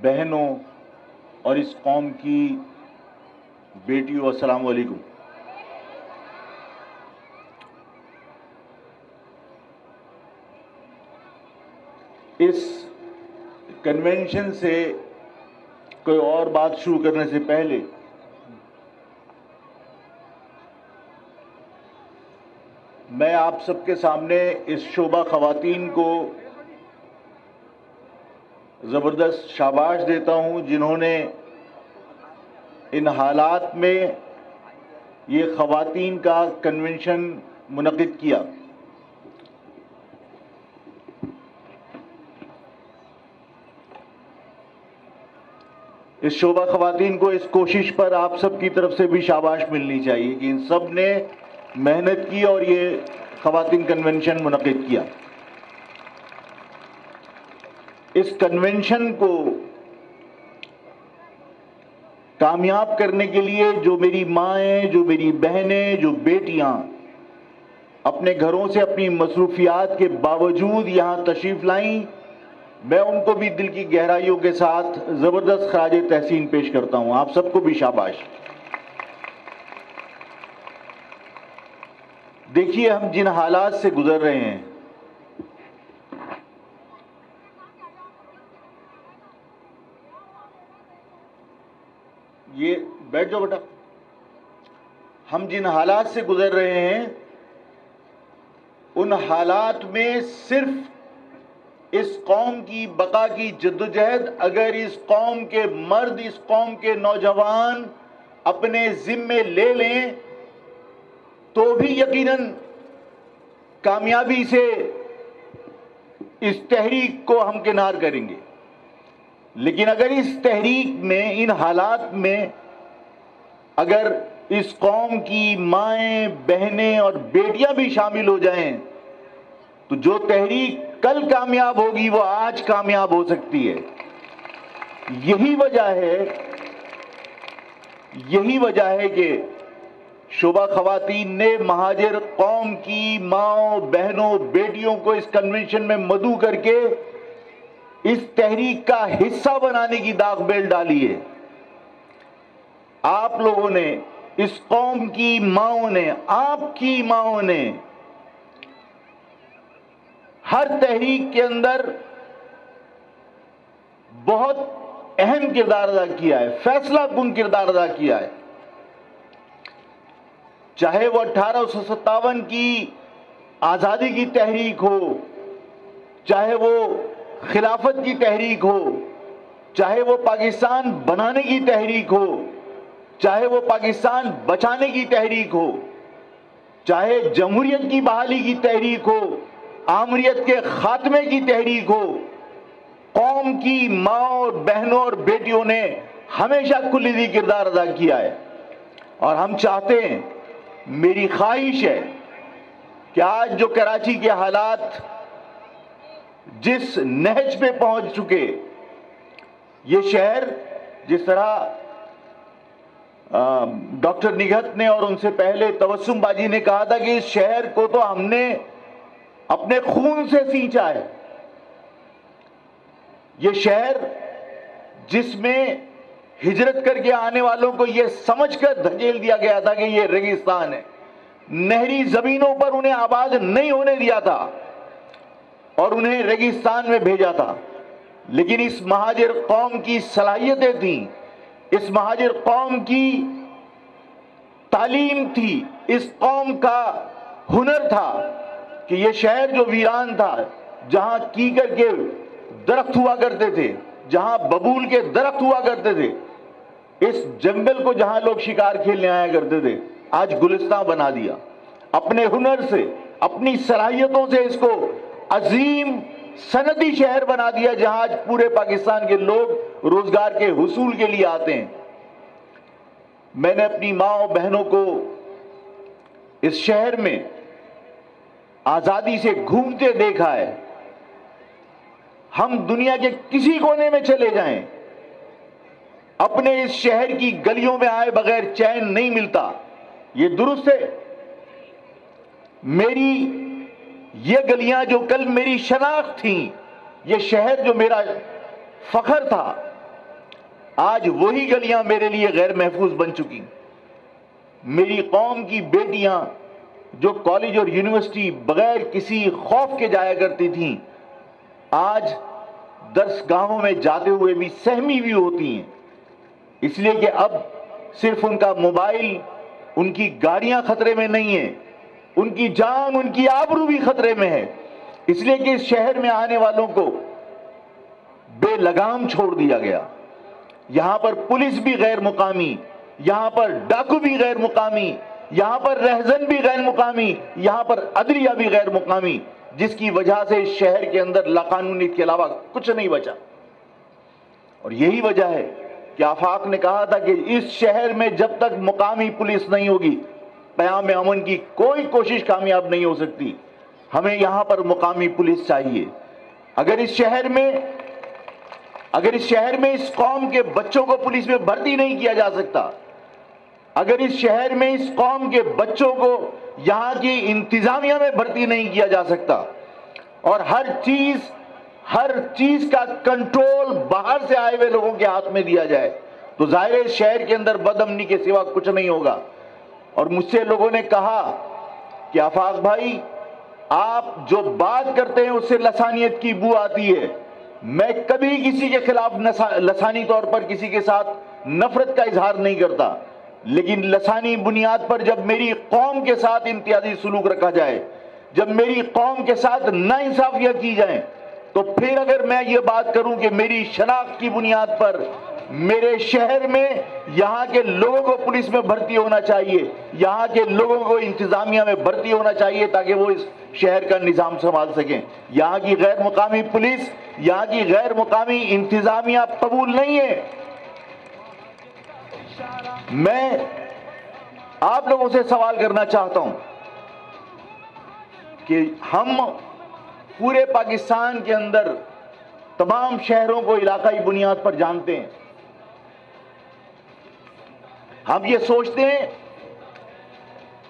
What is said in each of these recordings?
بہنوں اور اس قوم کی بیٹیوں، السلام علیکم۔ اس کنونشن سے کوئی اور بات شروع کرنے سے پہلے میں آپ سب کے سامنے اس شعبہ خواتین کو زبردست شاباش دیتا ہوں جنہوں نے ان حالات میں یہ خواتین کا کنونشن منعقد کیا۔ اس شعبہ خواتین کو اس کوشش پر آپ سب کی طرف سے بھی شاباش ملنی چاہیے کہ ان سب نے محنت کی اور یہ خواتین کنونشن منعقد کیا۔ اس کنونشن کو کامیاب کرنے کے لیے جو میری مائیں، جو میری بہنیں، جو بیٹیاں اپنے گھروں سے اپنی مصروفیات کے باوجود یہاں تشریف لائیں، میں ان کو بھی دل کی گہرائیوں کے ساتھ زبردست خراج تحسین پیش کرتا ہوں۔ آپ سب کو بھی شاباش۔ دیکھیے ہم جن حالات سے گزر رہے ہیں، یہ بیٹھ جاؤ بیٹا، ہم جن حالات سے گزر رہے ہیں ان حالات میں صرف اس قوم کی بقا کی جدوجہد اگر اس قوم کے مرد، اس قوم کے نوجوان اپنے ذمے لے لیں تو بھی یقیناً کامیابی سے اس تحریک کو ہم کنار کریں گے۔ لیکن اگر اس تحریک میں، ان حالات میں اگر اس قوم کی مائیں، بہنیں اور بیٹیاں بھی شامل ہو جائیں تو جو تحریک کل کامیاب ہوگی وہ آج کامیاب ہو سکتی ہے۔ یہی وجہ ہے کہ شعبہ خواتین نے مہاجر قوم کی ماؤں، بہنوں، بیٹیوں کو اس کنونشن میں مدعو کر کے اس تحریک کا حصہ بنانے کی داغ بیل ڈالی ہے۔ آپ لوگوں نے، اس قوم کی ماؤں نے، آپ کی ماؤں نے ہر تحریک کے اندر بہت اہم کردار ادا کیا ہے، فیصلہ کن کردار ادا کیا ہے۔ چاہے وہ 1857 کی آزادی کی تحریک ہو، چاہے وہ خلافت کی تحریک ہو، چاہے وہ پاکستان بنانے کی تحریک ہو، چاہے وہ پاکستان بچانے کی تحریک ہو، چاہے جمہوریت کی بحالی کی تحریک ہو، آمریت کے خاتمے کی تحریک ہو، قوم کی ماں اور بہنوں اور بیٹیوں نے ہمیشہ کلیدی کردار ادا کیا ہے۔ اور ہم چاہتے ہیں، میری خواہش ہے کہ آج جو کراچی کے حالات جس نہج پہ پہنچ چکے، یہ شہر جس طرح ڈاکٹر نگہت نے اور ان سے پہلے تبسم باجی نے کہا تھا کہ اس شہر کو تو ہم نے اپنے خون سے سینچا ہے۔ یہ شہر جس میں ہجرت کر کے آنے والوں کو یہ سمجھ کر دھکیل دیا گیا تھا کہ یہ ریگستان ہے، نہری زمینوں پر انہیں آباد نہیں ہونے دیا تھا اور انہیں ریگستان میں بھیجا تھا، لیکن اس مہاجر قوم کی صلاحیتیں تھیں، اس مہاجر قوم کی تعلیم تھی، اس قوم کا ہنر تھا کہ یہ شہر جو ویران تھا، جہاں کیکر کے درخت ہوا کرتے تھے، جہاں ببول کے درخت ہوا کرتے تھے، اس جنگل کو جہاں لوگ شکار کھیلنے آیا کرتے تھے، آج گلستان بنا دیا۔ اپنے ہنر سے، اپنی صلاحیتوں سے اس کو عظیم صنعتی شہر بنا دیا جہاں آج پورے پاکستان کے لوگ روزگار کے حصول کے لیے آتے ہیں۔ میں نے اپنی ماں اور بہنوں کو اس شہر میں آزادی سے گھومتے دیکھا ہے۔ ہم دنیا کے کسی کونے میں چلے جائیں، اپنے اس شہر کی گلیوں میں آئے بغیر چین نہیں ملتا۔ یہ درست ہے، میری یہ گلیاں جو کل میری شناخت تھیں، یہ شہر جو میرا فخر تھا، آج وہی گلیاں میرے لیے غیر محفوظ بن چکی. میری قوم کی بیٹیاں جو کالج اور یونیورسٹی بغیر کسی خوف کے جایا کرتی تھیں، آج درس گاہوں میں جاتے ہوئے بھی سہمی بھی ہوتی ہیں، اس لیے کہ اب صرف ان کا موبائل، ان کی گاڑیاں خطرے میں نہیں ہیں، ان کی جان، ان کی آبرو بھی خطرے میں ہے. اس لیے کہ اس شہر میں آنے والوں کو بے لگام چھوڑ دیا گیا. یہاں پر پولیس بھی غیر مقامی، یہاں پر ڈاکو بھی غیر مقامی، یہاں پر رہزن بھی غیر مقامی، یہاں پر عدلیہ بھی غیر مقامی، جس کی وجہ سے اس شہر کے اندر لاقانونیت کے علاوہ کچھ نہیں بچا. اور یہی وجہ ہے کہ آفاق نے کہا تھا کہ اس شہر میں جب تک مقامی پولیس نہیں ہوگی، قیام امن کی کوئی کوشش کامیاب نہیں ہو سکتی. ہمیں یہاں پر مقامی پولیس چاہیے. اگر اس شہر میں اس قوم کے بچوں کو پولیس میں بھرتی نہیں کیا جا سکتا، اگر اس شہر میں اس قوم کے بچوں کو یہاں کی انتظامیہ میں بھرتی نہیں کیا جا سکتا، اور ہر چیز کا کنٹرول باہر سے آئے ہوئے لوگوں کے ہاتھ میں دیا جائے، تو ظاہر ہے شہر کے اندر بد امنی کے سوا کچھ نہیں ہوگا. اور مجھ سے لوگوں نے کہا کہ آفاق بھائی، آپ جو بات کرتے ہیں اس سے لسانیت کی بو آتی ہے. میں کبھی کسی کے خلاف لسانی طور پر کسی کے ساتھ نفرت کا اظہار نہیں کرتا، لیکن لسانی بنیاد پر جب میری قوم کے ساتھ امتیازی سلوک رکھا جائے، جب میری قوم کے ساتھ ناانصافیاں کی جائیں، تو پھر اگر میں یہ بات کروں کہ میری شناخت کی بنیاد پر میرے شہر میں یہاں کے لوگوں کو پولیس میں بھرتی ہونا چاہیے، یہاں کے لوگوں کو انتظامیہ میں بھرتی ہونا چاہیے تاکہ وہ اس شہر کا نظام سنبھال سکیں. یہاں کی غیر مقامی پولیس، یہاں کی غیر مقامی انتظامیہ قبول نہیں ہے. میں آپ لوگوں سے سوال کرنا چاہتا ہوں کہ ہم پورے پاکستان کے اندر تمام شہروں کو علاقائی بنیاد پر جانتے ہیں. ہم یہ سوچتے ہیں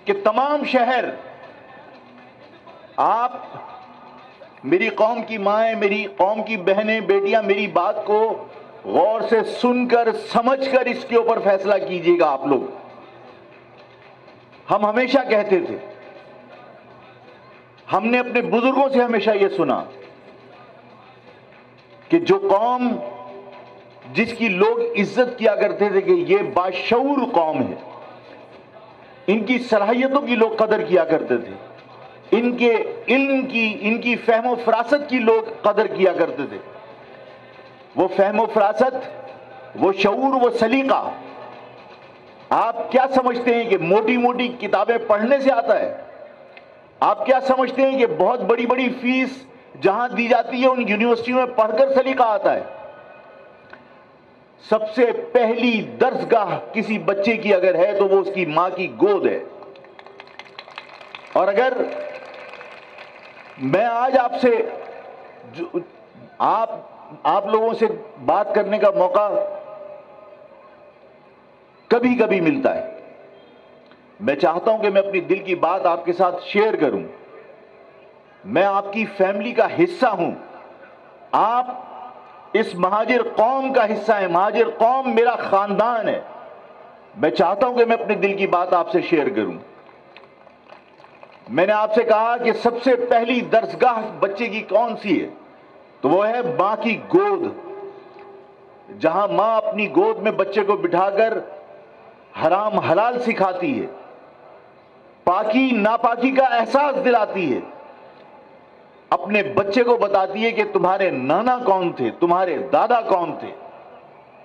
کہ تمام شہر، آپ میری قوم کی مائیں، میری قوم کی بہنیں، بیٹیاں، میری بات کو غور سے سن کر سمجھ کر اس کے اوپر فیصلہ کیجیے گا آپ لوگ. ہم ہمیشہ کہتے تھے، ہم نے اپنے بزرگوں سے ہمیشہ یہ سنا کہ جو قوم جس کی لوگ عزت کیا کرتے تھے کہ یہ باشعور قوم ہے، ان کی صلاحیتوں کی لوگ قدر کیا کرتے تھے، ان کے علم کی، ان کی فہم و فراست کی لوگ قدر کیا کرتے تھے. وہ فہم و فراست، وہ شعور، وہ سلیقہ آپ کیا سمجھتے ہیں کہ موٹی موٹی کتابیں پڑھنے سے آتا ہے؟ آپ کیا سمجھتے ہیں کہ بہت بڑی بڑی فیس جہاں دی جاتی ہے ان یونیورسٹیوں میں پڑھ کر سلیقہ آتا ہے؟ سب سے پہلی درسگاہ کسی بچے کی اگر ہے تو وہ اس کی ماں کی گود ہے. اور اگر میں آج آپ سے آپ لوگوں سے بات کرنے کا موقع کبھی کبھی ملتا ہے، میں چاہتا ہوں کہ میں اپنی دل کی بات آپ کے ساتھ شیئر کروں. میں آپ کی فیملی کا حصہ ہوں، آپ اس مہاجر قوم کا حصہ ہیں، مہاجر قوم میرا خاندان ہے. میں چاہتا ہوں کہ میں اپنے دل کی بات آپ سے شیئر کروں. میں نے آپ سے کہا کہ سب سے پہلی درسگاہ بچے کی کون سی ہے، تو وہ ہے ماں کی گود. جہاں ماں اپنی گود میں بچے کو بٹھا کر حرام حلال سکھاتی ہے، پاکی ناپاکی کا احساس دلاتی ہے، اپنے بچے کو بتاتی ہے کہ تمہارے نانا کون تھے، تمہارے دادا کون تھے.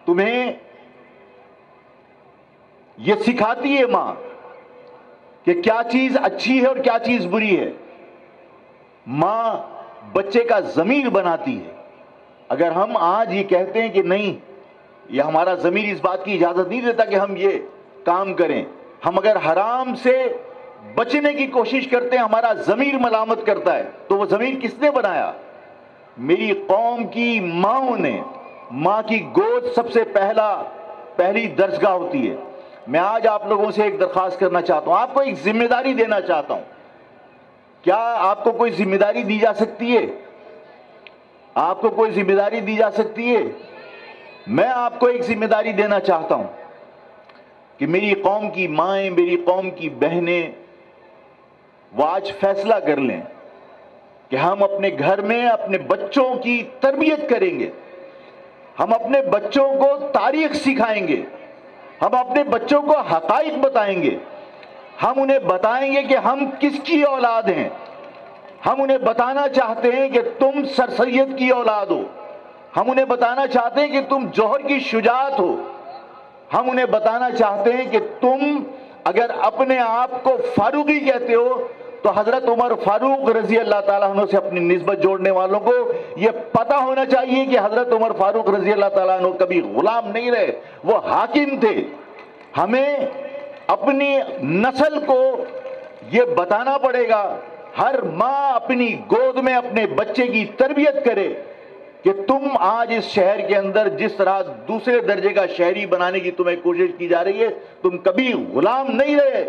تمہیں یہ سکھاتی ہے ماں کہ کیا چیز اچھی ہے اور کیا چیز بری ہے. ماں بچے کا ضمیر بناتی ہے. اگر ہم آج یہ کہتے ہیں کہ نہیں، یہ ہمارا ضمیر اس بات کی اجازت نہیں دیتا کہ ہم یہ کام کریں، ہم اگر حرام سے بچنے کی کوشش کرتے ہیں، ہمارا ضمیر ملامت کرتا ہے، تو وہ ضمیر کس نے بنایا؟ میری قوم کی ماؤں نے. ماں کی گود سب سے پہلی درسگاہ ہوتی ہے. میں آج آپ لوگوں سے ایک درخواست کرنا چاہتا ہوں، آپ کو ایک ذمہ داری دینا چاہتا ہوں. کیا آپ کو کوئی ذمہ داری دی جا سکتی ہے؟ آپ کو کوئی ذمہ داری دی جا سکتی ہے میں آپ کو ایک ذمہ داری دینا چاہتا ہوں کہ میری قوم کی مائیں، میری قوم کی بہنیں وہ آج فیصلہ کر لیں کہ ہم اپنے گھر میں اپنے بچوں کی تربیت کریں گے، ہم اپنے بچوں کو تاریخ سکھائیں گے، ہم اپنے بچوں کو حقائق بتائیں گے، ہم انہیں بتائیں گے کہ ہم کس کی اولاد ہیں۔ ہم انہیں بتانا چاہتے ہیں کہ تم سر سید کی اولاد ہو، ہم انہیں بتانا چاہتے ہیں کہ تم جوہر کی شجاعت ہو، ہم انہیں بتانا چاہتے ہیں کہ تم اگر اپنے آپ کو فاروقی کہتے ہو تو حضرت عمر فاروق رضی اللہ تعالیٰ عنہ سے اپنی نسبت جوڑنے والوں کو یہ پتہ ہونا چاہیے کہ حضرت عمر فاروق رضی اللہ تعالیٰ عنہ کبھی غلام نہیں رہے، وہ حاکم تھے۔ ہمیں اپنی نسل کو یہ بتانا پڑے گا، ہر ماں اپنی گود میں اپنے بچے کی تربیت کرے کہ تم آج اس شہر کے اندر جس طرح دوسرے درجے کا شہری بنانے کی تمہیں کوشش کی جا رہی ہے، تم کبھی غلام نہیں رہے۔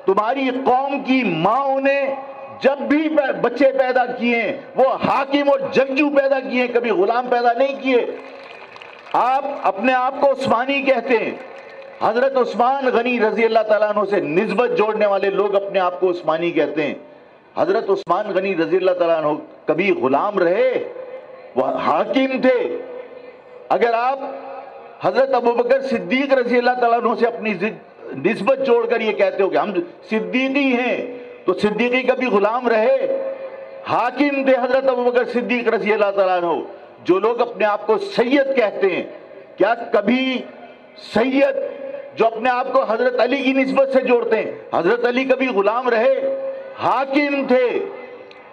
تمہاری قوم کی ماؤں نے جب بھی بچے پیدا کیے ہیں وہ حاکم اور جنگجو پیدا کیے ہیں، کبھی غلام پیدا نہیں کیے۔ آپ اپنے آپ کو عثمانی کہتے ہیں، حضرت عثمان غنی رضی اللہ تعالیٰ عنہ سے نسبت جوڑنے والے لوگ اپنے آپ کو عثمانی کہتے ہیں۔ حضرت عثمان غنی رضی اللہ تعالیٰ عنہ کبھی غلام رہے؟ وہ حاکم تھے۔ اگر آپ حضرت ابوبکر صدیق رضی اللہ تعالیٰ عنہ سے اپنی نسبت جوڑ کر یہ کہتے ہو کہ ہم صدیقی ہیں، تو صدیقی کبھی غلام رہے؟ حاکم تھے حضرت ابوبکر صدیق رضی اللہ تعالیٰ عنہ۔ جو لوگ اپنے آپ کو سید کہتے ہیں، کیا کبھی سید جو اپنے آپ کو حضرت علی کی نسبت سے جوڑتے ہیں، حضرت علی کبھی غلام رہے؟ حاکم تھے۔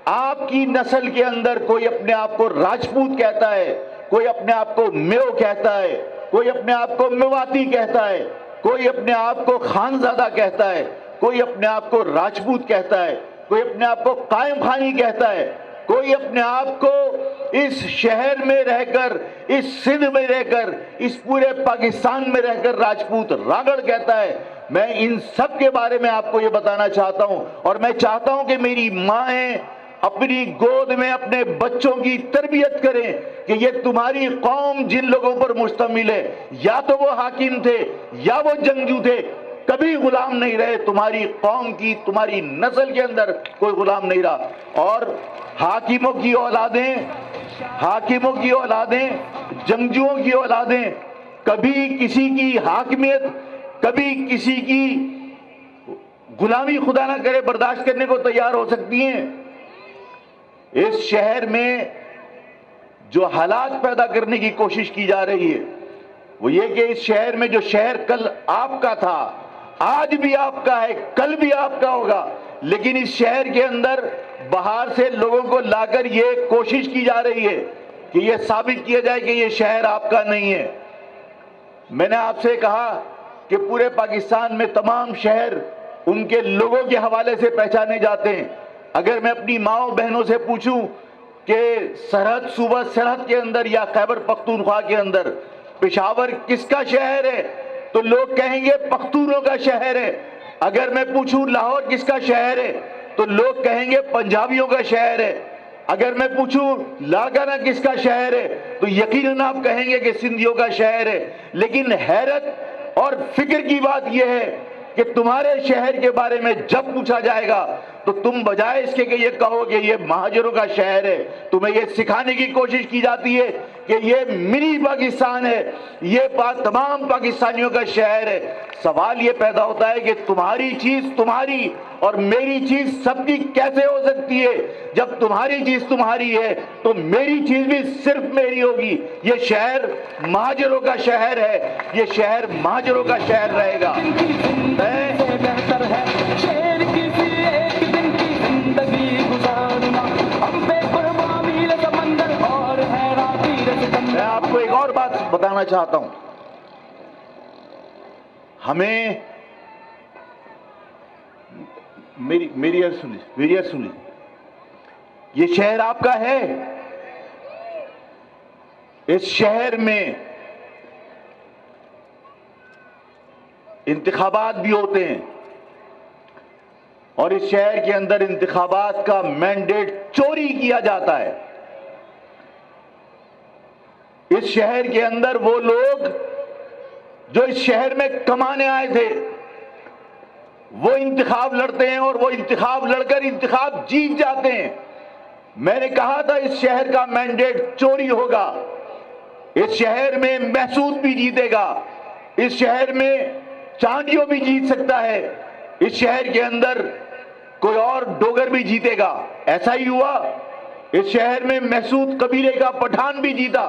آپ کی نسل کے اندر کوئی اپنے آپ کو راجپوت کہتا ہے، کوئی اپنے آپ کو میو کہتا ہے، کوئی اپنے آپ کو میواتی کہتا ہے، کوئی اپنے آپ کو خانزادہ کہتا ہے، کوئی اپنے آپ کو راجپوت کہتا ہے، کوئی اپنے آپ کو قائم خانی کہتا ہے، کوئی اپنے آپ کو اس شہر میں رہ کر، اس سندھ میں رہ کر، اس پورے پاکستان میں رہ کر راجپوت راگڑ کہتا ہے۔ میں ان سب کے بارے میں آپ کو یہ بتانا چاہتا ہوں، اور میں چاہتا ہوں کہ میری مائیں اپنی گود میں اپنے بچوں کی تربیت کریں کہ یہ تمہاری قوم جن لوگوں پر مشتمل ہے، یا تو وہ حاکم تھے یا وہ جنگجو تھے، کبھی غلام نہیں رہے۔ تمہاری قوم کی، تمہاری نسل کے اندر کوئی غلام نہیں رہا۔ اور حاکموں کی اولادیں، جنگجوؤں کی اولادیں کبھی کسی کی حاکمیت، کبھی کسی کی غلامی خدا نہ کرے برداشت کرنے کو تیار ہو سکتی ہیں۔ اس شہر میں جو حالات پیدا کرنے کی کوشش کی جا رہی ہے وہ یہ کہ اس شہر میں جو شہر کل آپ کا تھا، آج بھی آپ کا ہے، کل بھی آپ کا ہوگا، لیکن اس شہر کے اندر باہر سے لوگوں کو لا کر یہ کوشش کی جا رہی ہے کہ یہ ثابت کیا جائے کہ یہ شہر آپ کا نہیں ہے۔ میں نے آپ سے کہا کہ پورے پاکستان میں تمام شہر ان کے لوگوں کے حوالے سے پہچانے جاتے ہیں۔ اگر میں اپنی ماؤں بہنوں سے پوچھوں کہ سرحد، صوبہ سرحد کے اندر یا خیبر پختونخوا کے اندر پشاور کس کا شہر ہے، تو لوگ کہیں گے پختونوں کا شہر ہے۔ اگر میں پوچھوں لاہور کس کا شہر ہے تو لوگ کہیں گے پنجابیوں کا شہر ہے۔ اگر میں پوچھوں لاڑکانہ کس کا شہر ہے تو یقیناً آپ کہیں گے کہ سندھیوں کا شہر ہے۔ لیکن حیرت اور فکر کی بات یہ ہے کہ تمہارے شہر کے بارے میں جب پوچھا جائے گا تو تم بجائے اس کے کہ یہ کہو کہ یہ مہاجروں کا شہر ہے، تمہیں یہ سکھانے کی کوشش کی جاتی ہے کہ یہ منی پاکستان ہے، یہ تمام پاکستانیوں کا شہر ہے۔ سوال یہ پیدا ہوتا ہے کہ تمہاری چیز تمہاری اور میری چیز سب کی کیسے ہو سکتی ہے؟ جب تمہاری چیز تمہاری ہے تو میری چیز بھی صرف میری ہوگی۔ یہ شہر مہاجروں کا شہر ہے، یہ شہر مہاجروں کا شہر رہے گا۔ بہتر ہے شیر کسی ایک دن کی زندگی گزارنا، ہم بے قرباں میل سمندر اور حیران تیر سکندر۔ میں آپ کو ایک اور بات بتانا چاہتا ہوں، ہمیں میری عرض سن لیجیے، یہ شہر آپ کا ہے، اس شہر میں انتخابات بھی ہوتے ہیں اور اس شہر کے اندر انتخابات کا مینڈیٹ چوری کیا جاتا ہے۔ اس شہر کے اندر وہ لوگ جو اس شہر میں کمانے آئے تھے وہ انتخاب لڑتے ہیں اور وہ انتخاب لڑ کر انتخاب جیت جاتے ہیں. میں نے کہا تھا اس شہر کا مینڈیٹ چوری ہوگا. اس شہر میں محسود بھی جیتے گا, اس شہر میں چانڈیوں بھی جیت سکتا ہے, اس شہر کے اندر کوئی اور ڈوگر بھی جیتے گا. ایسا ہی ہوا. اس شہر میں محسود قبیلے کا پٹھان بھی جیتا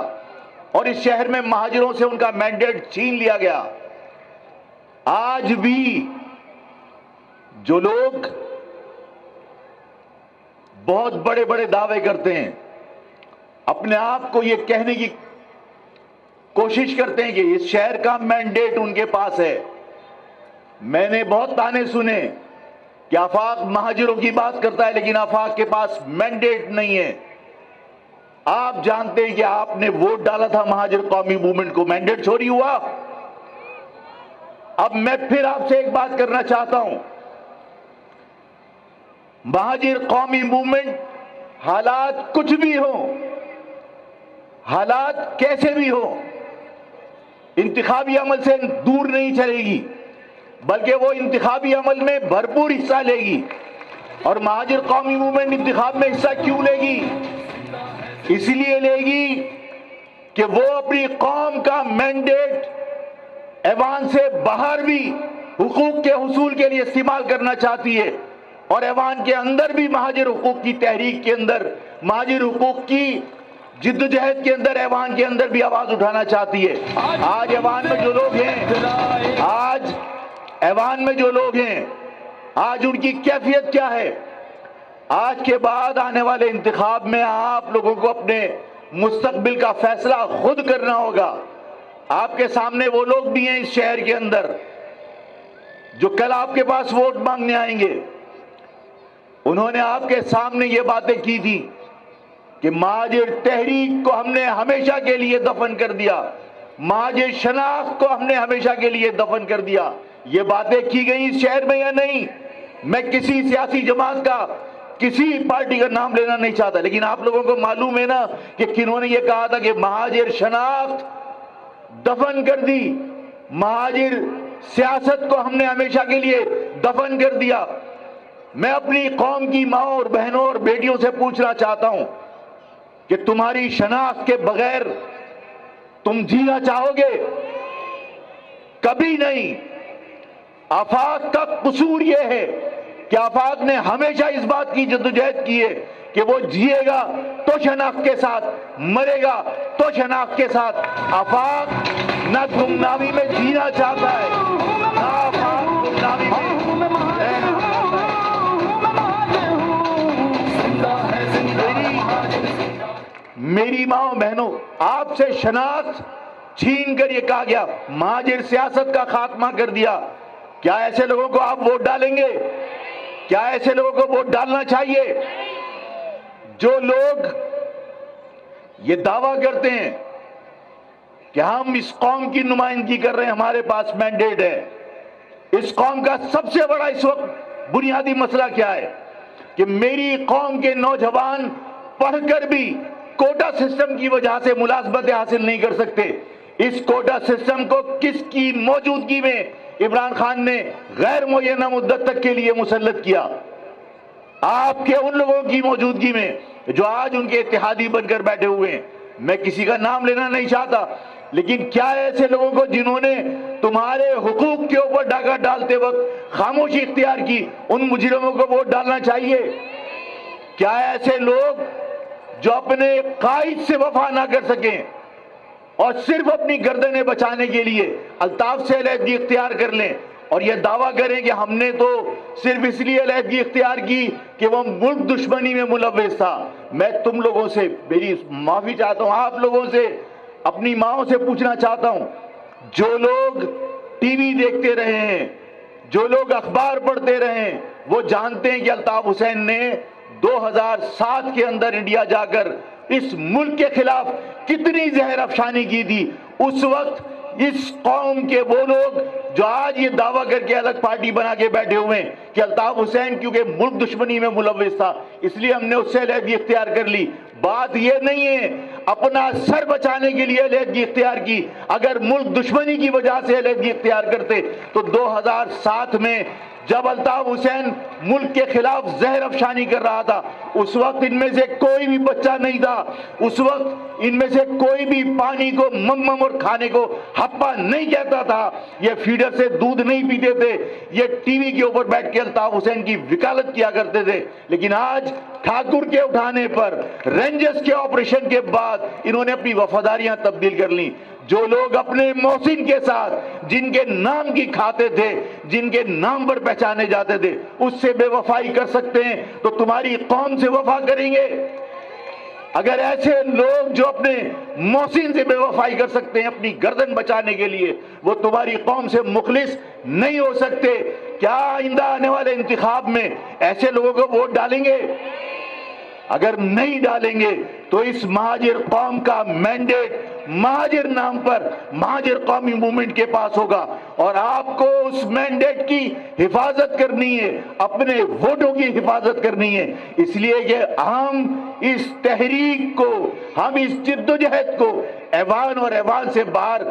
اور اس شہر میں مہاجروں سے ان کا مینڈیٹ چھین لیا گیا. آج بھی جو لوگ بہت بڑے بڑے دعوے کرتے ہیں, اپنے آپ کو یہ کہنے کی کوشش کرتے ہیں کہ اس شہر کا مینڈیٹ ان کے پاس ہے. میں نے بہت تانے سنے کہ آفاق مہاجروں کی بات کرتا ہے لیکن آفاق کے پاس مینڈیٹ نہیں ہے. آپ جانتے ہیں کہ آپ نے ووٹ ڈالا تھا مہاجر قومی موومنٹ کو, مینڈیٹ چوری ہوا. اب میں پھر آپ سے ایک بات کرنا چاہتا ہوں, مہاجر قومی موومنٹ حالات کچھ بھی ہوں, حالات کیسے بھی ہوں, انتخابی عمل سے دور نہیں چلے گی بلکہ وہ انتخابی عمل میں بھرپور حصہ لے گی. اور مہاجر قومی موومنٹ انتخاب میں حصہ کیوں لے گی؟ اس لیے لے گی کہ وہ اپنی قوم کا مینڈیٹ ایوان سے باہر بھی حقوق کے حصول کے لیے استعمال کرنا چاہتی ہے اور ایوان کے اندر بھی مہاجر حقوق کی تحریک کے اندر, مہاجر حقوق کی جدوجہد کے اندر, ایوان کے اندر بھی آواز اٹھانا چاہتی ہے. آج ایوان میں جو لوگ ہیں, آج ایوان میں جو لوگ ہیں, آج ان کی کیفیت کیا ہے؟ آج کے بعد آنے والے انتخاب میں آپ لوگوں کو اپنے مستقبل کا فیصلہ خود کرنا ہوگا. آپ کے سامنے وہ لوگ بھی ہیں اس شہر کے اندر جو کل آپ کے پاس ووٹ مانگنے آئیں گے. انہوں نے آپ کے سامنے یہ باتیں کی تھی کہ مہاجر تحریک کو ہم نے ہمیشہ کے لیے دفن کر دیا, مہاجر شناخت کو ہم نے ہمیشہ کے لیے دفن کر دیا. یہ باتیں کی گئی اس شہر میں یا نہیں؟ میں کسی سیاسی جماعت کا, کسی پارٹی کا نام لینا نہیں چاہتا, لیکن آپ لوگوں کو معلوم ہے نا کہ کنہوں نے یہ کہا تھا کہ مہاجر شناخت دفن کر دی, مہاجر سیاست کو ہم نے ہمیشہ کے لیے دفن کر دیا. میں اپنی قوم کی ماں اور بہنوں اور بیٹیوں سے پوچھنا چاہتا ہوں کہ تمہاری شناخت کے بغیر تم جینا چاہو گے؟ کبھی نہیں. آفاق کا قصور یہ ہے کہ آفاق نے ہمیشہ اس بات کی جدوجہد کی ہے کہ وہ جیے گا تو شناخت کے ساتھ, مرے گا تو شناخت کے ساتھ. آفاق نہ گمنامی میں جینا چاہتا ہے, نہ آفاق گمنامی میں میری ماں بہنوں, آپ سے شناخت چھین کر یہ کہا گیا مہاجر سیاست کا خاتمہ کر دیا. کیا ایسے لوگوں کو آپ ووٹ ڈالیں گے؟ کیا ایسے لوگوں کو ووٹ ڈالنا چاہیے جو لوگ یہ دعویٰ کرتے ہیں کہ ہم اس قوم کی نمائندگی کر رہے ہیں, ہمارے پاس مینڈیٹ ہے؟ اس قوم کا سب سے بڑا اس وقت بنیادی مسئلہ کیا ہے کہ میری قوم کے نوجوان پڑھ کر بھی کوٹا سسٹم کی وجہ سے ملازمتیں حاصل نہیں کر سکتے. اس کوٹا سسٹم کو کس کی موجودگی میں عمران خان نے غیر معینہ مدت تک کے لیے مسلط کیا؟ آپ کے ان لوگوں کی موجودگی میں جو آج ان کے اتحادی بن کر بیٹھے ہوئے ہیں. میں کسی کا نام لینا نہیں چاہتا, لیکن کیا ایسے لوگوں کو جنہوں نے تمہارے حقوق کے اوپر ڈاکہ ڈالتے وقت خاموشی اختیار کی, ان مجرموں کو ووٹ ڈالنا چاہیے؟ کیا ایسے لوگ جو اپنے قائد سے وفا نہ کر سکیں اور صرف اپنی گردنیں بچانے کے لیے الطاف سے علیحدگی اختیار کر لیں اور یہ دعویٰ کریں کہ ہم نے تو صرف اس لیے علیحدگی اختیار کی کہ وہ ملک دشمنی میں ملوث تھا؟ میں تم لوگوں سے میری معافی چاہتا ہوں, آپ لوگوں سے, اپنی ماؤں سے پوچھنا چاہتا ہوں, جو لوگ ٹی وی دیکھتے رہے ہیں, جو لوگ اخبار پڑھتے رہے ہیں, وہ جانتے ہیں کہ الطاف حسین نے 2007 کے اندر انڈیا جا کر اس ملک کے خلاف کتنی زہر افشانی کی تھی. اس وقت اس قوم کے وہ لوگ جو آج یہ دعویٰ کر کے الگ پارٹی بنا کے بیٹھے ہوئے ہیں کہ الطاف حسین کیونکہ ملک دشمنی میں ملوث تھا اس لیے ہم نے اس سے علیحدگی اختیار کر لی، بات یہ نہیں ہے اپنا سر بچانے کے لیے علیحدگی اختیار کی۔ اگر ملک دشمنی کی وجہ سے علیحدگی اختیار کرتے تو 2007 میں جب الطاف حسین ملک کے خلاف زہر افشانی کر رہا تھا اس وقت ان میں سے کوئی بھی بچہ نہیں تھا، اس وقت ان میں سے کوئی بھی پانی کو مم اور کھانے کو ہپا نہیں کہتا تھا، یہ فیڈر سے دودھ نہیں پیتے تھے، یہ ٹی وی کے اوپر بیٹھ کے الطاف حسین کی وکالت کیا کرتے تھے۔ لیکن آج ٹھاکر کے اٹھانے پر، رینجرز کے آپریشن کے بعد انہوں نے اپنی وفاداریاں تبدیل کر لیں۔ جو لوگ اپنے محسن کے ساتھ جن کے نام کی کھاتے تھے، جن کے نام پر پہچانے جاتے تھے، اس سے بے وفائی کر سکتے ہیں تو تمہاری قوم سے وفا کریں گے؟ اگر ایسے لوگ جو اپنے محسن سے بے وفائی کر سکتے ہیں اپنی گردن بچانے کے لیے، وہ تمہاری قوم سے مخلص نہیں ہو سکتے، کیا آئندہ آنے والے انتخاب میں ایسے لوگوں کو ووٹ ڈالیں گے؟ اگر نہیں ڈالیں گے تو اس مہاجر قوم کا مینڈیٹ مہاجر نام پر مہاجر قومی موومنٹ کے پاس ہوگا، اور آپ کو اس مینڈیٹ کی حفاظت کرنی ہے، اپنے ووٹوں کی حفاظت کرنی ہے۔ اس لیے کہ ہم اس تحریک کو، ہم اس جدوجہد کو ایوان اور ایوان سے باہر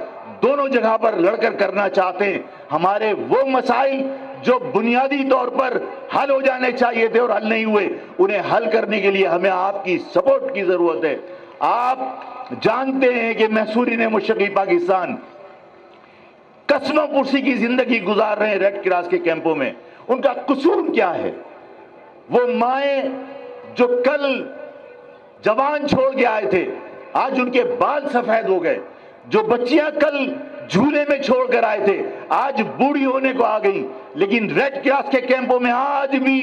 دونوں جگہ پر لڑ کر کرنا چاہتے ہیں۔ ہمارے وہ مسائل جو بنیادی طور پر حل ہو جانے چاہیے تھے اور حل نہیں ہوئے، انہیں حل کرنے کے لیے ہمیں آپ کی سپورٹ کی ضرورت ہے۔ آپ جانتے ہیں کہ محصورین مشرقی پاکستان قسموں پرسی کی زندگی گزار رہے ہیں ریڈ کراس کے کیمپوں میں۔ ان کا قصور کیا ہے؟ وہ مائیں جو کل جوان چھوڑ کے آئے تھے آج ان کے بال سفید ہو گئے، جو بچیاں کل جھولے میں چھوڑ کر آئے تھے آج بوڑھی ہونے کو آ گئی، لیکن ریڈ کراس کے کیمپوں میں آج بھی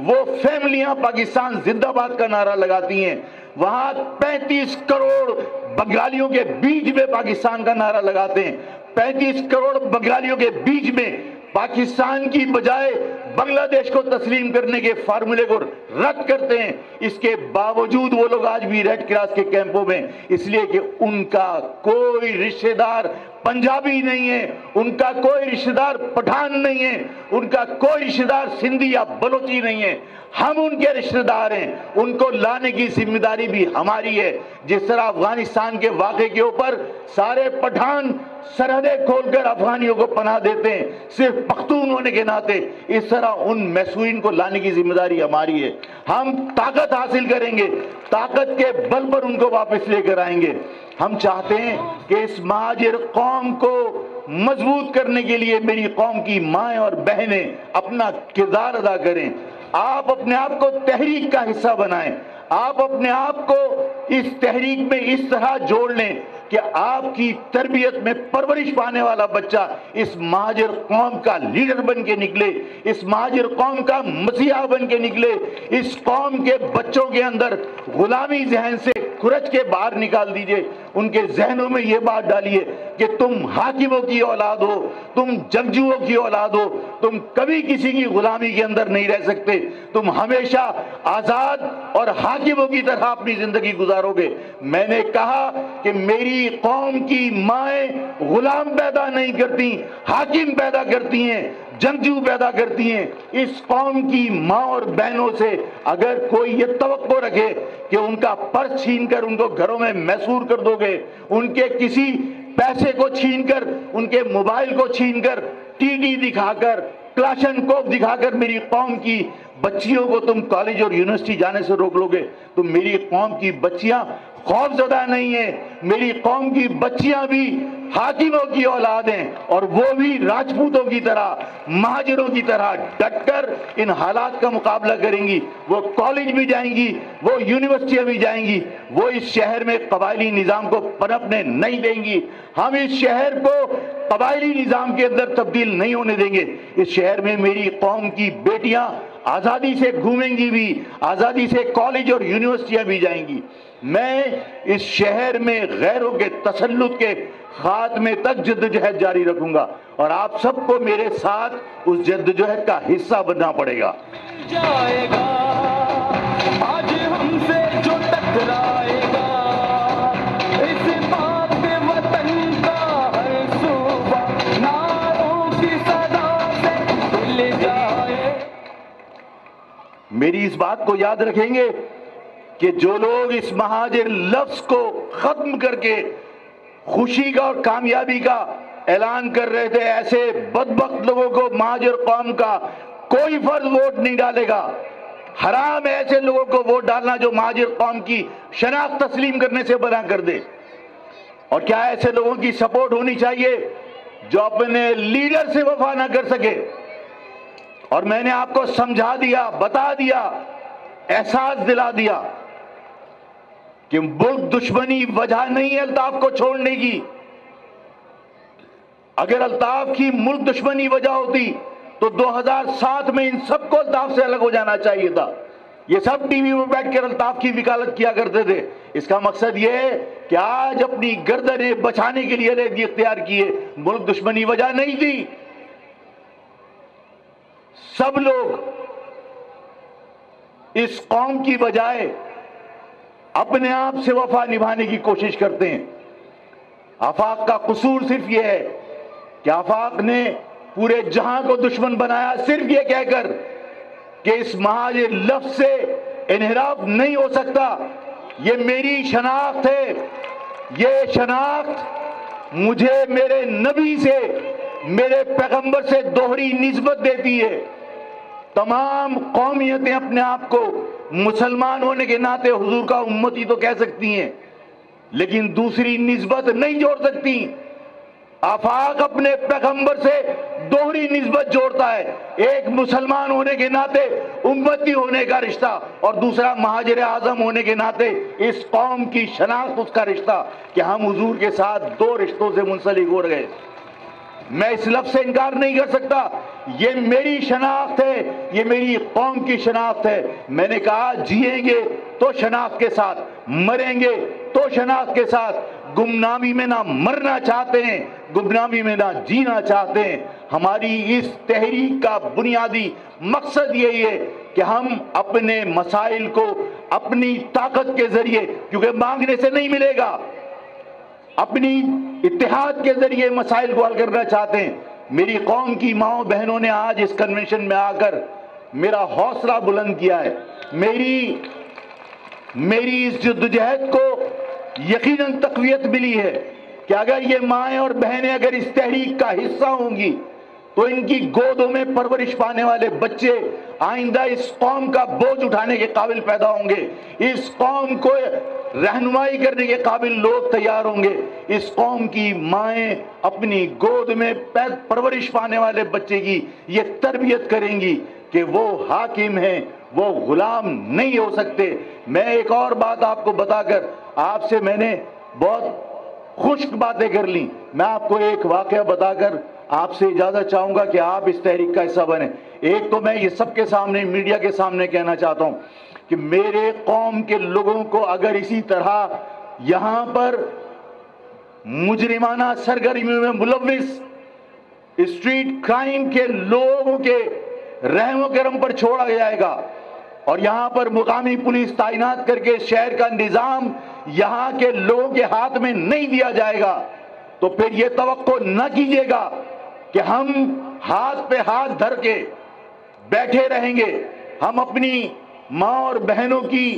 وہ فیملیاں پاکستان زندہ باد کا نعرہ لگاتی ہیں۔ وہاں 35 کروڑ بنگالیوں کے بیچ میں پاکستان کا نعرہ لگاتے ہیں، 35 کروڑ بنگالیوں کے بیچ میں پاکستان کی بجائے بنگلہ دیش کو تسلیم کرنے کے فارمولے کو رد کرتے ہیں۔ اس کے باوجود وہ لوگ آج بھی ریڈ کراس کے کیمپوں میں، اس لیے کہ ان کا کوئی رشتہ دار پنجابی نہیں ہے، ان کا کوئی رشتہ دار پٹھان نہیں ہے، ان کا کوئی رشتہ دار سندھی یا بلوچی نہیں ہے، ہم ان کے رشتہ دار ہیں۔ ان کو لانے کی ذمہ داری بھی ہماری ہے۔ جس طرح افغانستان کے واقعے کے اوپر سارے پٹھان سرحدیں کھول کر افغانیوں کو پناہ دیتے ہیں صرف پختون ہونے کے ناطے، اس طرح ان محصورین کو لانے کی ذمہ داری ہماری ہے۔ ہم طاقت حاصل کریں گے، طاقت کے بل پر ان کو واپس لے کر آئیں گے۔ ہم چاہتے ہیں کہ اس مہاجر قوم کو مضبوط کرنے کے لیے میری قوم کی مائیں اور بہنیں اپنا کردار ادا کریں۔ آپ اپنے آپ کو تحریک کا حصہ بنائیں، آپ اپنے آپ کو اس تحریک میں اس طرح جوڑ لیں کہ آپ کی تربیت میں پرورش پانے والا بچہ اس مہاجر قوم کا لیڈر بن کے نکلے، اس مہاجر قوم کا مسیحا بن کے نکلے۔ اس قوم کے بچوں کے اندر غلامی ذہن سے کھرچ کے باہر نکال دیجئے، ان کے ذہنوں میں یہ بات ڈالیے کہ تم حاکموں کی اولاد ہو، تم جنگجوؤں کی اولاد ہو، تم کبھی کسی کی غلامی کے اندر نہیں رہ سکتے، تم ہمیشہ آزاد اور حاکموں کی طرح اپنی زندگی گزارو گے۔ میں نے کہا کہ میری قوم کی مائیں غلام پیدا نہیں کرتی، حاکم پیدا کرتی ہیں، جنگجو پیدا کرتی ہیں۔ اس قوم کی ماں اور بہنوں سے اگر کوئی یہ توقع رکھے کہ ان کا پرس چھین کر ان کو گھروں میں محصور کر دو گے، ان کے کسی پیسے کو چھین کر، ان کے موبائل کو چھین کر، ٹی ڈی دکھا کر، کلاشن کوف دکھا کر میری قوم کی بچیوں کو تم کالج اور یونیورسٹی جانے سے روک لو گے، تو میری قوم کی بچیاں خوف زدہ نہیں ہیں، میری قوم کی بچیاں بھی حاکموں کی اولاد ہیں، اور وہ بھی راجپوتوں کی طرح، مہاجروں کی طرح ڈٹ کر ان حالات کا مقابلہ کریں گی۔ وہ کالج بھی جائیں گی، وہ یونیورسٹیاں بھی جائیں گی، وہ اس شہر میں قبائلی نظام کو پنپنے نہیں دیں گی۔ ہم اس شہر کو قبائلی نظام کے اندر تبدیل نہیں ہونے دیں گے۔ اس شہر میں میری قوم کی بیٹیاں آزادی سے گھومیں گی بھی، آزادی سے کالج اور یونیورسٹیاں بھی جائیں گی۔ میں اس شہر میں غیروں کے تسلط کے خاتمے تک جدوجہد جاری رکھوں گا، اور آپ سب کو میرے ساتھ اس جدوجہد کا حصہ بننا پڑے گا۔ جائے گا آج ہم سے جو ٹکرائے گا، اس بات وطن کا ہر سو میری اس بات کو یاد رکھیں گے کہ جو لوگ اس مہاجر لفظ کو ختم کر کے خوشی کا اور کامیابی کا اعلان کر رہے تھے، ایسے بدبخت لوگوں کو مہاجر قوم کا کوئی فرد ووٹ نہیں ڈالے گا۔ حرام ہے ایسے لوگوں کو ووٹ ڈالنا جو مہاجر قوم کی شناخت تسلیم کرنے سے منع کر دے۔ اور کیا ایسے لوگوں کی سپورٹ ہونی چاہیے جو اپنے لیڈر سے وفا نہ کر سکے؟ اور میں نے آپ کو سمجھا دیا، بتا دیا، احساس دلا دیا کہ ملک دشمنی وجہ نہیں ہے الطاف کو چھوڑنے کی۔ اگر الطاف کی ملک دشمنی وجہ ہوتی تو 2007 میں ان سب کو الطاف سے الگ ہو جانا چاہیے تھا۔ یہ سب ٹی وی میں بیٹھ کر الطاف کی وکالت کیا کرتے تھے۔ اس کا مقصد یہ ہے کہ آج اپنی گردنیں بچانے کے لیے علیحدگی اختیار کیے، ملک دشمنی وجہ نہیں تھی۔ سب لوگ اس قوم کی بجائے اپنے آپ سے وفا نبھانے کی کوشش کرتے ہیں۔ آفاق کا قصور صرف یہ ہے کہ آفاق نے پورے جہاں کو دشمن بنایا صرف یہ کہہ کر کہ اس مہاجر لفظ سے انحراف نہیں ہو سکتا۔ یہ میری شناخت ہے، یہ شناخت مجھے میرے نبی سے، میرے پیغمبر سے دوہری نسبت دیتی ہے۔ تمام قومیتیں اپنے آپ کو مسلمان ہونے کے ناطے حضور کا امتی تو کہہ سکتی ہیں، لیکن دوسری نسبت نہیں جوڑ سکتی۔ آفاق اپنے پیغمبر سے دوہری نسبت جوڑتا ہے، ایک مسلمان ہونے کے ناطے امتی ہونے کا رشتہ، اور دوسرا مہاجر اعظم ہونے کے ناطے اس قوم کی شناخت، اس کا رشتہ کہ ہم حضور کے ساتھ دو رشتوں سے منسلک ہو گئے۔ میں اس لفظ سے انکار نہیں کر سکتا، یہ میری شناخت ہے، یہ میری قوم کی شناخت ہے۔ میں نے کہا جیئیں گے تو شناخت کے ساتھ، مریں گے تو شناخت کے ساتھ۔ گمنامی میں نہ مرنا چاہتے ہیں، گمنامی میں نہ جینا چاہتے ہیں۔ ہماری اس تحریک کا بنیادی مقصد یہی ہے کہ ہم اپنے مسائل کو اپنی طاقت کے ذریعے، کیونکہ مانگنے سے نہیں ملے گا، اپنی اتحاد کے ذریعے مسائل کو حل کرنا چاہتے ہیں۔ میری قوم کی ماؤں بہنوں نے آج اس کنونشن میں آ کر میرا حوصلہ بلند کیا ہے۔ میری اس جدوجہد کو یقیناً تقویت ملی ہے کہ اگر یہ مائیں اور بہنیں اگر اس تحریک کا حصہ ہوں گی تو ان کی گودوں میں پرورش پانے والے بچے آئندہ اس قوم کا بوجھ اٹھانے کے قابل پیدا ہوں گے، اس قوم کو رہنمائی کرنے کے قابل لوگ تیار ہوں گے۔ اس قوم کی مائیں اپنی گود میں پرورش پانے والے بچے کی یہ تربیت کریں گی کہ وہ حاکم ہیں، وہ غلام نہیں ہو سکتے۔ میں ایک اور بات آپ کو بتا کر، آپ سے میں نے بہت خشک باتیں کر لی، میں آپ کو ایک واقعہ بتا کر آپ سے اجازت چاہوں گا کہ آپ اس تحریک کا حصہ بنیں۔ ایک تو میں یہ سب کے سامنے، میڈیا کے سامنے کہنا چاہتا ہوں کہ میرے قوم کے لوگوں کو اگر اسی طرح یہاں پر مجرمانہ سرگرمیوں میں ملوث اسٹریٹ کرائم کے لوگوں کے رحم و کرم پر چھوڑا جائے گا اور یہاں پر مقامی پولیس تعینات کر کے شہر کا نظام یہاں کے لوگوں کے ہاتھ میں نہیں دیا جائے گا، تو پھر یہ توقع نہ کیجیے گا کہ ہم ہاتھ پہ ہاتھ دھر کے بیٹھے رہیں گے، ہم اپنی ماں اور بہنوں کی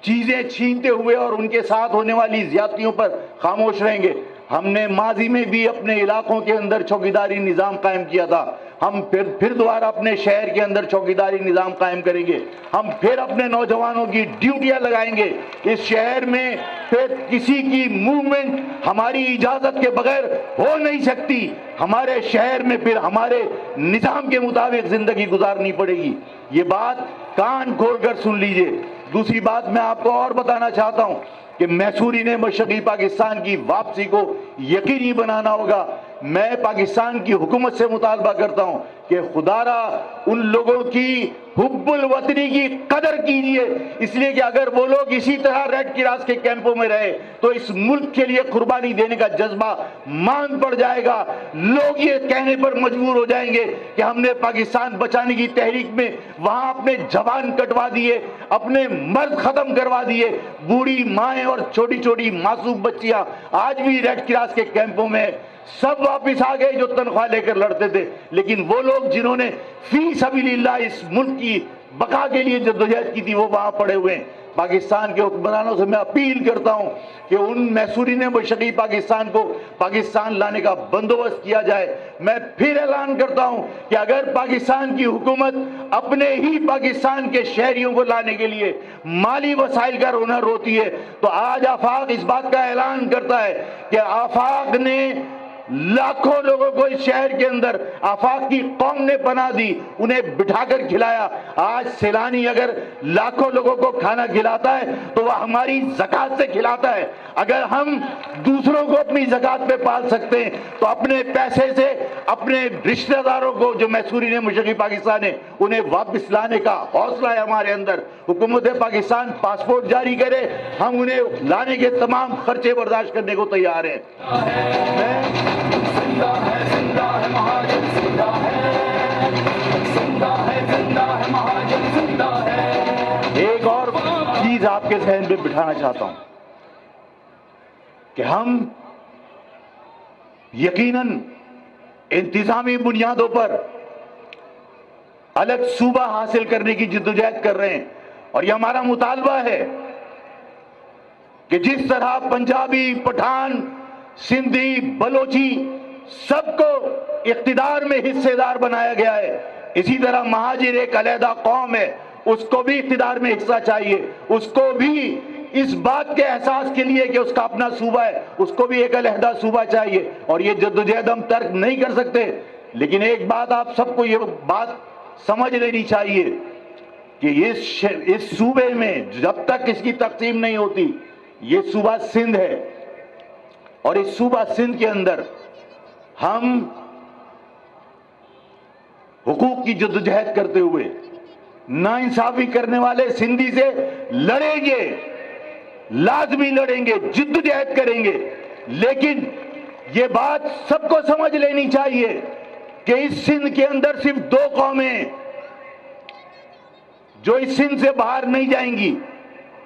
چیزیں چھینتے ہوئے اور ان کے ساتھ ہونے والی زیادتیوں پر خاموش رہیں گے۔ ہم نے ماضی میں بھی اپنے علاقوں کے اندر چوکیداری نظام قائم کیا تھا، ہم پھر دوبارہ اپنے شہر کے اندر چوکیداری نظام قائم کریں گے، ہم پھر اپنے نوجوانوں کی ڈیوٹیاں لگائیں گے۔ اس شہر میں پھر کسی کی موومنٹ ہماری اجازت کے بغیر ہو نہیں سکتی، ہمارے شہر میں پھر ہمارے نظام کے مطابق زندگی گزارنی پڑے گی۔ یہ بات کان کھول کر سن لیجئے۔ دوسری بات میں آپ کو اور بتانا چاہتا ہوں کہ محصورین مشرقی پاکستان کی واپسی کو یقینی بنانا ہوگا۔ میں پاکستان کی حکومت سے مطالبہ کرتا ہوں کہ خدا را ان لوگوں کی حب الوطنی کی قدر کیجئے، اس لیے کہ اگر وہ لوگ اسی طرح ریڈ کراس کے کیمپوں میں رہے تو اس ملک کے لیے قربانی دینے کا جذبہ مان پڑ جائے گا۔ لوگ یہ کہنے پر مجبور ہو جائیں گے کہ ہم نے پاکستان بچانے کی تحریک میں وہاں اپنے جوان کٹوا دیے، اپنے مرد ختم کروا دیے، بوڑھی مائیں اور چھوٹی چھوٹی معصوم بچیاں آج بھی ریڈ کراس کے کیمپوں میں سب واپس آ گئے جو تنخواہ لے کر لڑتے تھے۔ لیکن وہ لوگ جنہوں نے فی سبیل اللہ اس ملک کی بقا کے لیے جدوجہد کی تھی وہ وہاں پڑے ہوئے ہیں۔ پاکستان کے حکمرانوں سے میں اپیل کرتا ہوں کہ ان محصورین مشرقی پاکستان کو پاکستان لانے کا بندوبست کیا جائے۔ میں پھر اعلان کرتا ہوں کہ اگر پاکستان کی حکومت اپنے ہی پاکستان کے شہریوں کو لانے کے لیے مالی وسائل کا رونر ہوتی ہے تو آج آفاق اس بات کا اعلان کرتا ہے کہ آفاق نے لاکھوں لوگوں کو اس شہر کے اندر آفاق کی قوم نے پناہ دی، انہیں بٹھا کر کھلایا۔ آج سیلانی اگر لاکھوں لوگوں کو کھانا کھلاتا ہے تو وہ ہماری زکوٰۃ سے کھلاتا ہے۔ اگر ہم دوسروں کو اپنی زکوٰۃ پہ پال سکتے ہیں تو اپنے پیسے سے اپنے رشتہ داروں کو جو محصورین مشرقی پاکستان ہے انہیں واپس لانے کا حوصلہ ہے ہمارے اندر۔ حکومت پاکستان پاسپورٹ جاری کرے، ہم انہیں لانے کے تمام خرچے برداشت کرنے کو تیار ہیں۔ زندہ ہے زندہ ہے مہاجر زندہ ہے، زندہ ہے زندہ ہے مہاجر زندہ ہے۔ ایک اور چیز آپ کے ذہن پہ بٹھانا چاہتا ہوں کہ ہم یقیناً انتظامی بنیادوں پر الگ صوبہ حاصل کرنے کی جدوجہد کر رہے ہیں، اور یہ ہمارا مطالبہ ہے کہ جس طرح پنجابی، پٹھان، سندھی، بلوچی سب کو اقتدار میں حصے دار بنایا گیا ہے، اسی طرح مہاجر ایک علیحدہ قوم ہے، اس کو بھی اقتدار میں حصہ چاہیے، اس کو بھی اس بات کے احساس کے لیے کہ اس کا اپنا صوبہ ہے، اس کو بھی ایک علیحدہ صوبہ چاہیے، اور یہ جدوجہد ہم ترک نہیں کر سکتے۔ لیکن ایک بات آپ سب کو یہ بات سمجھ لینی چاہیے کہ اس صوبے میں جب تک اس کی تقسیم نہیں ہوتی، یہ صوبہ سندھ ہے، اور اس صوبہ سندھ کے اندر ہم حقوق کی جدوجہد کرتے ہوئے ناانصافی کرنے والے سندھی سے لڑیں گے، لازمی لڑیں گے، جدوجہد کریں گے۔ لیکن یہ بات سب کو سمجھ لینی چاہیے کہ اس سندھ کے اندر صرف دو قومیں جو اس سندھ سے باہر نہیں جائیں گی،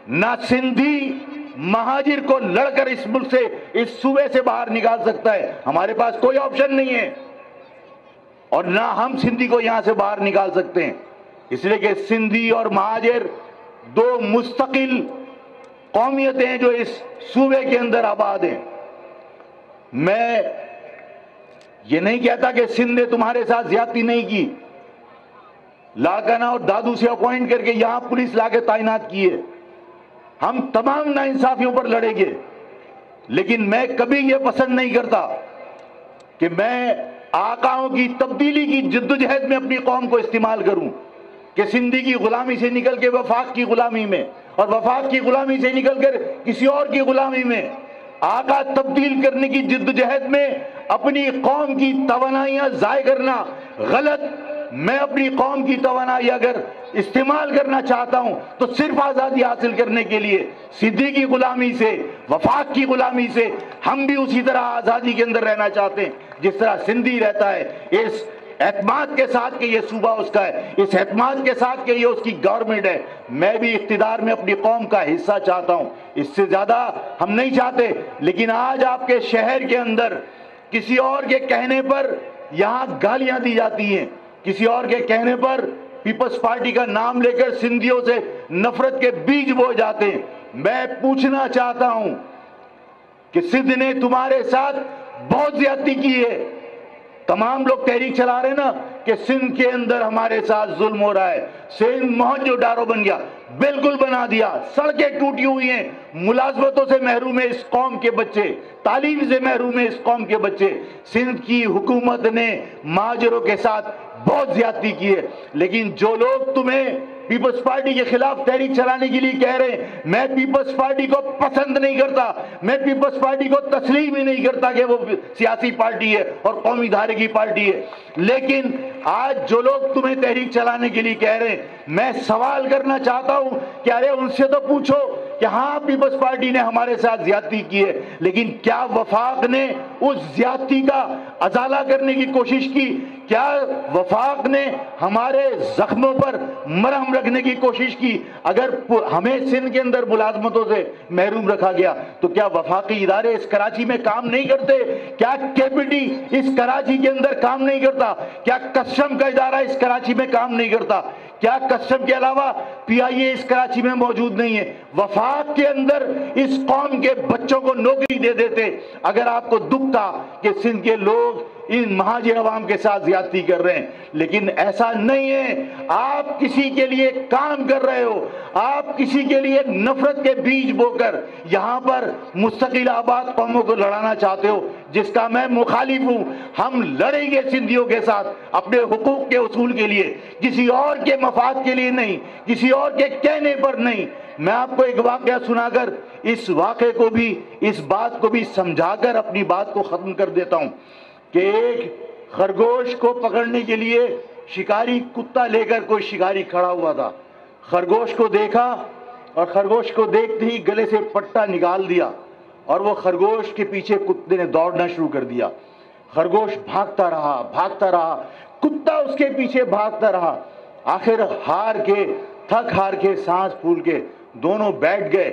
نہ سندھی مہاجر کو لڑ کر اس ملک سے، اس صوبے سے باہر نکال سکتا ہے، ہمارے پاس کوئی آپشن نہیں ہے، اور نہ ہم سندھی کو یہاں سے باہر نکال سکتے ہیں، اس لیے کہ سندھی اور مہاجر دو مستقل قومیتیں ہیں جو اس صوبے کے اندر آباد ہیں۔ میں یہ نہیں کہتا کہ سندھ نے تمہارے ساتھ زیادتی نہیں کی، لاکانہ اور دادو سے اپوائنٹ کر کے یہاں پولیس لا کے تعینات کی ہے، ہم تمام ناانصافیوں پر لڑیں گے، لیکن میں کبھی یہ پسند نہیں کرتا کہ میں آقاؤں کی تبدیلی کی جدوجہد میں اپنی قوم کو استعمال کروں، کہ سندھی کی غلامی سے نکل کے وفاق کی غلامی میں، اور وفاق کی غلامی سے نکل کر کسی اور کی غلامی میں، آقا تبدیل کرنے کی جدوجہد میں اپنی قوم کی توانائیاں ضائع کرنا غلط۔ میں اپنی قوم کی توانائی اگر استعمال کرنا چاہتا ہوں تو صرف آزادی حاصل کرنے کے لیے، سندھی کی غلامی سے، وفاق کی غلامی سے ہم بھی اسی طرح آزادی کے اندر رہنا چاہتے ہیں جس طرح سندھی رہتا ہے، اس اعتماد کے ساتھ کہ یہ صوبہ اس کا ہے، اس اعتماد کے ساتھ کہ یہ اس کی گورنمنٹ ہے۔ میں بھی اقتدار میں اپنی قوم کا حصہ چاہتا ہوں، اس سے زیادہ ہم نہیں چاہتے، لیکن آج آپ کے شہر کے اندر کسی اور کے کہنے پر یہاں گالیاں دی جاتی ہیں، کسی اور کے کہنے پر پیپلز پارٹی کا نام لے کر سندھیوں سے نفرت کے بیج بوئے جاتے ہیں۔ میں پوچھنا چاہتا ہوں کہ سندھ نے تمہارے ساتھ بہت زیادتی کی ہے، تمام لوگ تحریک چلا رہے ہیں نا کہ سندھ کے اندر ہمارے ساتھ ظلم ہو رہا ہے، سندھ موہنجو ڈارو بن گیا، بالکل بنا دیا، سڑکیں ٹوٹی ہوئی ہیں، ملازمتوں سے محروم ہے اس قوم کے بچے، تعلیم سے محروم ہے اس قوم کے بچے۔ سندھ کی حکومت نے مہاجروں کے ساتھ بہت زیادتی کی ہے، لیکن جو لوگ تمہیں پیپلز پارٹی کے خلاف تحریک چلانے کے لیے کہہ رہے ہیں، میں پیپلز پارٹی کو پسند نہیں کرتا، میں پیپلز پارٹی کو تسلیم ہی نہیں کرتا کہ وہ سیاسی پارٹی ہے اور قومی دھارے کی پارٹی ہے، لیکن آج جو لوگ تمہیں تحریک چلانے کے لیے کہہ رہے ہیں، میں سوال کرنا چاہتا ہوں کہ ارے ان سے تو پوچھو کہ ہاں پیپلز پارٹی نے ہمارے ساتھ زیادتی کی ہے، لیکن کیا وفاق نے اس زیادتی کا ازالہ کرنے کی کوشش کی؟ کیا وفاق نے ہمارے زخموں پر مرہم رکھنے کی کوشش کی؟ اگر ہمیں سندھ کے اندر ملازمتوں سے محروم رکھا گیا تو کیا وفاقی ادارے اس کراچی میں کام نہیں کرتے؟ کیا کیپٹی اس کراچی کے اندر کام نہیں کرتا؟ کیا کسٹم کا ادارہ اس کراچی میں کام نہیں کرتا؟ کیا کسٹم کے علاوہ پی آئی اے اس کراچی میں موجود نہیں ہے؟ وفاق کے اندر اس قوم کے بچوں کو نوکری دے دیتے اگر آپ کو دکھ تھا کہ سندھ کے لوگ ان مہاجر عوام کے ساتھ زیادتی کر رہے ہیں، لیکن ایسا نہیں ہے۔ آپ کسی کے لیے کام کر رہے ہو، آپ کسی کے لیے نفرت کے بیج بو کر یہاں پر مستقل آباد قوموں کو لڑانا چاہتے ہو، جس کا میں مخالف ہوں۔ ہم لڑیں گے سندھیوں کے ساتھ اپنے حقوق کے اصول کے لیے، کسی اور کے مفاد کے لیے نہیں، کسی اور کے کہنے پر نہیں۔ میں آپ کو ایک واقعہ سنا کر اس واقعے کو بھی، اس بات کو بھی سمجھا کر اپنی بات کو ختم کر دیتا ہوں کہ ایک خرگوش کو پکڑنے کے لیے شکاری کتا لے کر کوئی شکاری کھڑا ہوا تھا۔ خرگوش کو دیکھا اور خرگوش کو دیکھتے ہی گلے سے پٹا نکال دیا اور وہ خرگوش کے پیچھے کتے نے دوڑنا شروع کر دیا۔ خرگوش بھاگتا رہا، کتا اس کے پیچھے بھاگتا رہا۔ آخر تھک ہار کے سانس پھول کے دونوں بیٹھ گئے۔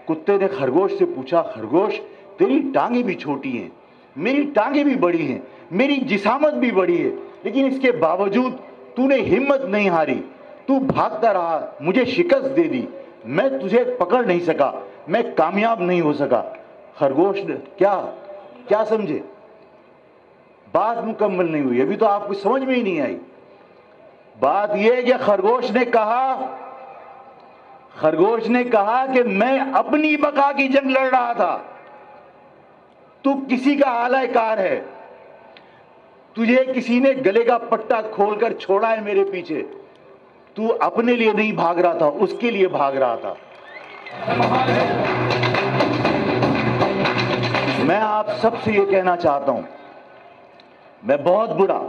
کتے نے خرگوش سے پوچھا، خرگوش تیری ٹانگیں بھی چھوٹی ہیں، میری ٹانگیں بھی بڑی ہیں، میری جسامت بھی بڑی ہے، لیکن اس کے باوجود تو نے ہمت نہیں ہاری، تو بھاگتا رہا، مجھے شکست دے دی، میں تجھے پکڑ نہیں سکا، میں کامیاب نہیں ہو سکا۔ خرگوش نے کیا سمجھے؟ بات مکمل نہیں ہوئی، ابھی تو آپ کو سمجھ میں ہی نہیں آئی۔ بات یہ ہے کہ خرگوش نے کہا کہ میں اپنی بقا کی جنگ لڑ رہا تھا، تو کسی کا آلہ کار ہے، تجھے کسی نے گلے کا پٹا کھول کر چھوڑا ہے میرے پیچھے، تو اپنے لیے نہیں بھاگ رہا تھا، اس کے لیے بھاگ رہا تھا۔ میں آپ سب سے یہ کہنا چاہتا ہوں، میں بہت برا،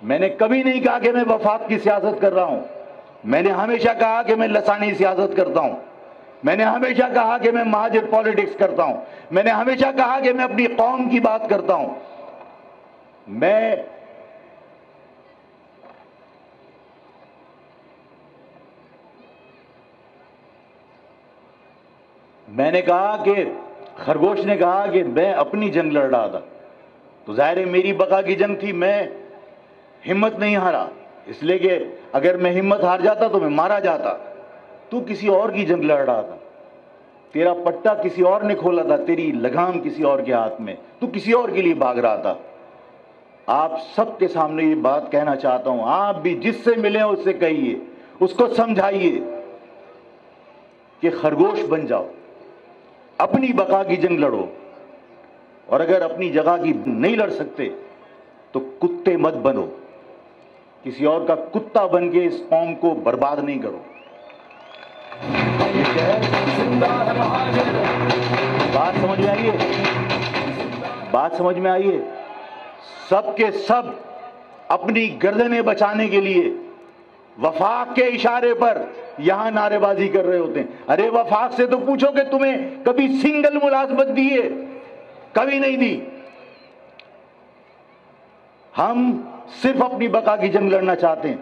میں نے کبھی نہیں کہا کہ میں وفاق کی سیاست کر رہا ہوں، میں نے ہمیشہ کہا کہ میں لسانی سیاست کرتا ہوں، میں نے ہمیشہ کہا کہ میں مہاجر پالیٹکس کرتا ہوں، میں نے ہمیشہ کہا کہ میں اپنی قوم کی بات کرتا ہوں۔ میں نے کہا کہ خرگوش نے کہا کہ میں اپنی جنگ لڑ رہا تھا، تو ظاہر ہے میری بقا کی جنگ تھی، میں ہمت نہیں ہارا، اس لیے کہ اگر میں ہمت ہار جاتا تو میں مارا جاتا۔ تو کسی اور کی جنگ لڑ رہا تھا، تیرا پٹا کسی اور نے کھولا تھا، تیری لگام کسی اور کے ہاتھ میں، تو کسی اور کے لیے بھاگ رہا تھا۔ آپ سب کے سامنے یہ بات کہنا چاہتا ہوں، آپ بھی جس سے ملیں اس سے کہیے، اس کو سمجھائیے کہ خرگوش بن جاؤ، اپنی بقا کی جنگ لڑو، اور اگر اپنی جگہ کی نہیں لڑ سکتے تو کتے مت بنو، کسی اور کا کتا بن کے اس قوم کو برباد نہیں کرو۔ بات سمجھ میں آئیے؟ سب کے سب اپنی گردنیں بچانے کے لیے وفاق کے اشارے پر یہاں نعرے بازی کر رہے ہوتے ہیں۔ ارے وفاق سے تو پوچھو کہ تمہیں کبھی سنگل ملازمت دی ہے؟ کبھی نہیں دی۔ ہم صرف اپنی بقا کی جنگ لڑنا چاہتے ہیں۔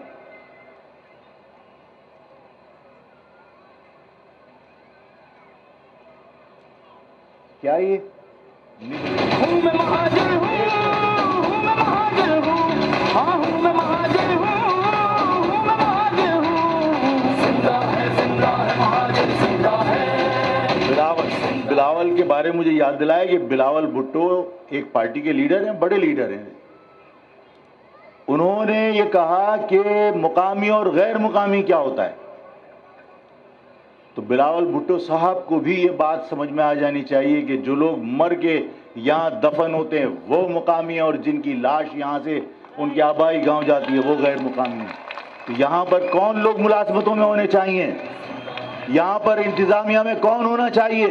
کیا یہ ہوں میں مہاجر ہوں، میں مہاجر ہوں، ہاں ہوں میں مہاجر ہوں، میں مہاجر ہوں، زندہ ہے مہاجر زندہ ہے۔ بلاول کے بارے مجھے یاد دلایا کہ بلاول بھٹو ایک پارٹی کے لیڈر ہیں، بڑے لیڈر ہیں۔ انہوں نے یہ کہا کہ مقامی اور غیر مقامی کیا ہوتا ہے، تو بلاول بھٹو صاحب کو بھی یہ بات سمجھ میں آ جانی چاہیے کہ جو لوگ مر کے یہاں دفن ہوتے ہیں وہ مقامی، اور جن کی لاش یہاں سے ان کی آبائی گاؤں جاتی ہے وہ غیر مقامی ہیں۔ تو یہاں پر کون لوگ ملازمتوں میں ہونے چاہیے؟ یہاں پر انتظامیہ میں کون ہونا چاہیے؟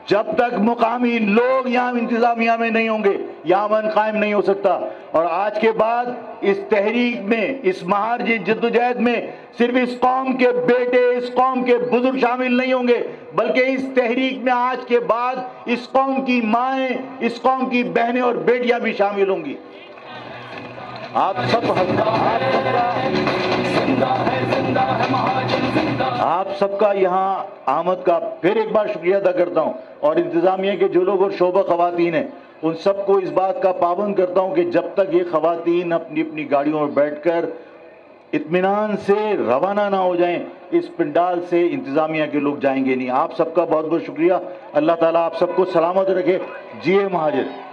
جب تک مقامی لوگ یہاں انتظامیہ میں نہیں ہوں گے یہاں امن قائم نہیں ہو سکتا۔ اور آج کے بعد اس تحریک میں، اس مہاجر جدوجہد میں صرف اس قوم کے بیٹے، اس قوم کے بزرگ شامل نہیں ہوں گے، بلکہ اس تحریک میں آج کے بعد اس قوم کی مائیں، اس قوم کی بہنیں اور بیٹیاں بھی شامل ہوں گی۔ آپ سب کا یہاں آمد کا پھر ایک بار شکریہ ادا کرتا ہوں، اور انتظامیہ کے جو لوگ اور شعبہ خواتین ہیں ان سب کو اس بات کا پابند کرتا ہوں کہ جب تک یہ خواتین اپنی اپنی گاڑیوں میں بیٹھ کر اطمینان سے روانہ نہ ہو جائیں، اس پنڈال سے انتظامیہ کے لوگ جائیں گے نہیں۔ آپ سب کا بہت بہت شکریہ، اللہ تعالیٰ آپ سب کو سلامت رکھے۔ جی مہاجر۔